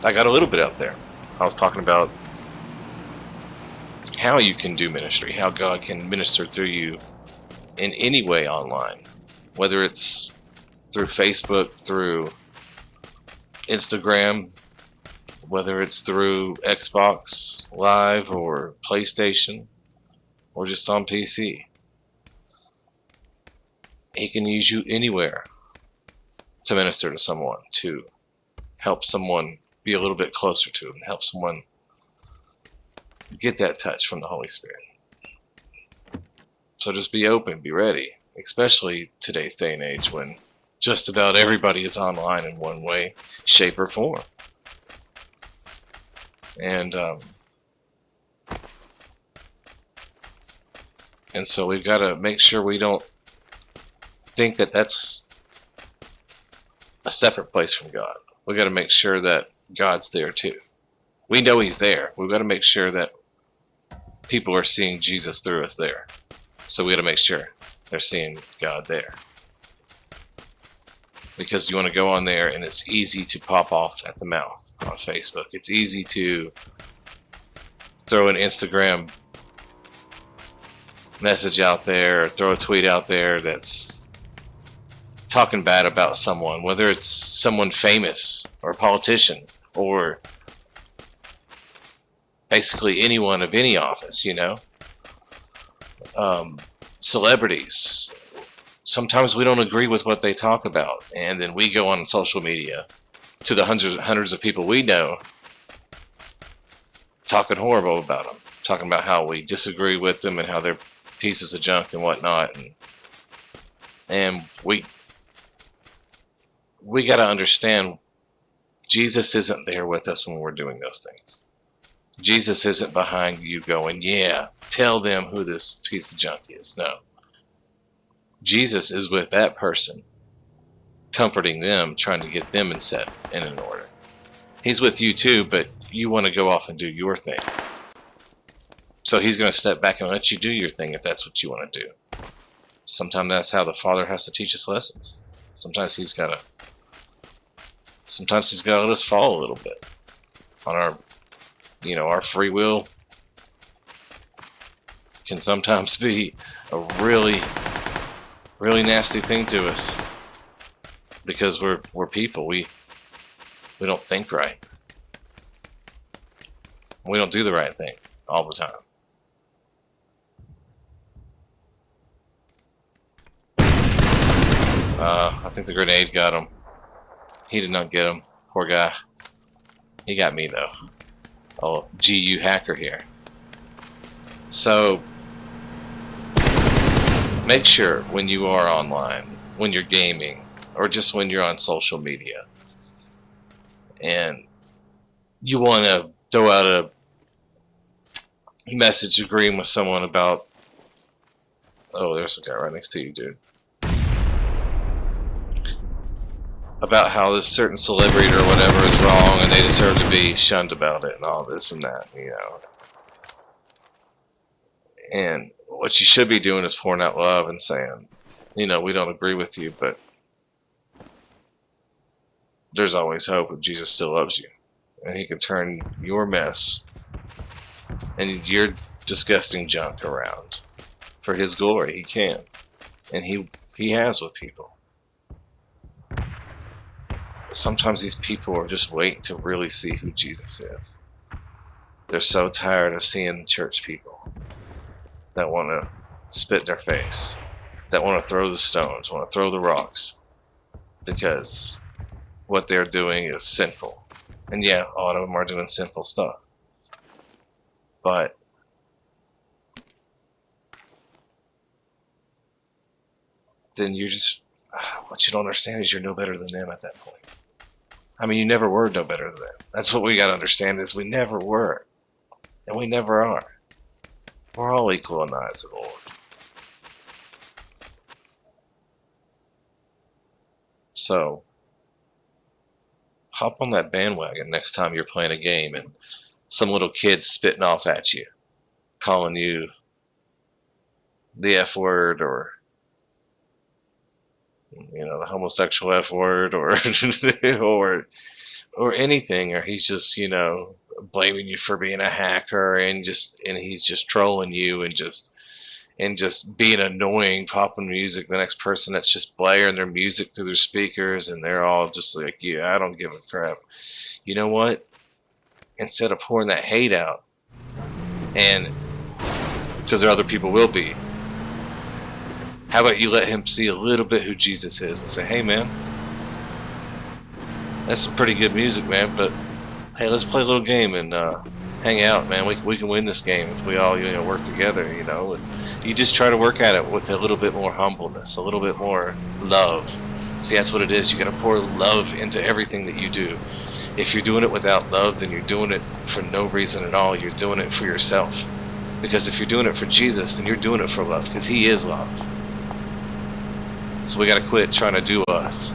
I got a little bit out there. I was talking about how you can do ministry, how God can minister through you in any way online, whether it's through Facebook, through Instagram, whether it's through Xbox Live or PlayStation or just on PC. He can use you anywhere to minister to someone, to help someone be a little bit closer to him, help someone get that touch from the Holy Spirit. So just be open, be ready, especially today's day and age when just about everybody is online in one way, shape, or form. And so we've got to make sure we don't think that that's a separate place from God. We've got to make sure that God's there too. We know He's there. We've got to make sure that people are seeing Jesus through us there. So we got to make sure they're seeing God there. Because you want to go on there and it's easy to pop off at the mouth on Facebook. It's easy to throw an Instagram message out there or throw a tweet out there that's talking bad about someone, whether it's someone famous or a politician or basically anyone of any office, celebrities. Sometimes we don't agree with what they talk about, and then we go on social media to the hundreds of people we know talking horrible about them, talking about how we disagree with them and how they're pieces of junk and whatnot, and we got to understand Jesus isn't there with us when we're doing those things. Jesus isn't behind you going, yeah, tell them who this piece of junk is. No. Jesus is with that person, comforting them, trying to get them in an order. He's with you too, but you want to go off and do your thing. So he's going to step back and let you do your thing if that's what you want to do. Sometimes that's how the Father has to teach us lessons. Sometimes he's got to let us fall a little bit on our free will can sometimes be a really, really nasty thing to us because we're people. We don't think right. We don't do the right thing all the time. I think the grenade got him. He did not get him. Poor guy. He got me though. Oh, GU hacker here. So make sure when you are online, when you're gaming, or just when you're on social media, and you want to throw out a message agreeing with someone about, oh, there's a guy right next to you, dude, about how this certain celebrity or whatever is wrong and they deserve to be shunned about it and all this and that, And what you should be doing is pouring out love and saying, we don't agree with you, but there's always hope if Jesus still loves you. And he can turn your mess and your disgusting junk around for his glory. He can. And he has with people. Sometimes these people are just waiting to really see who Jesus is. They're so tired of seeing church people that want to spit in their face, that want to throw the stones, want to throw the rocks, because what they're doing is sinful. And yeah, a lot of them are doing sinful stuff. But then what you don't understand is you're no better than them at that point. I mean, you never were no better than them. That's what we got to understand is we never were. And we never are. We're all equal in the eyes of the Lord. So, hop on that bandwagon next time you're playing a game and some little kid's spitting off at you, calling you the F word or, the homosexual F word or or anything, or he's just, blaming you for being a hacker, and he's just trolling you, and just being annoying, popping music, the next person that's just blaring their music through their speakers, and they're all just like, yeah, I don't give a crap. You know what? Instead of pouring that hate out, and because there other people will be, how about you let him see a little bit who Jesus is and say, hey man, that's some pretty good music, man, but hey, let's play a little game and hang out, man. We can win this game if we all work together, and you just try to work at it with a little bit more humbleness, a little bit more love. See, that's what it is. You got to pour love into everything that you do. If you're doing it without love, then you're doing it for no reason at all. You're doing it for yourself. Because if you're doing it for Jesus, then you're doing it for love, because he is love. So we got to quit trying to do us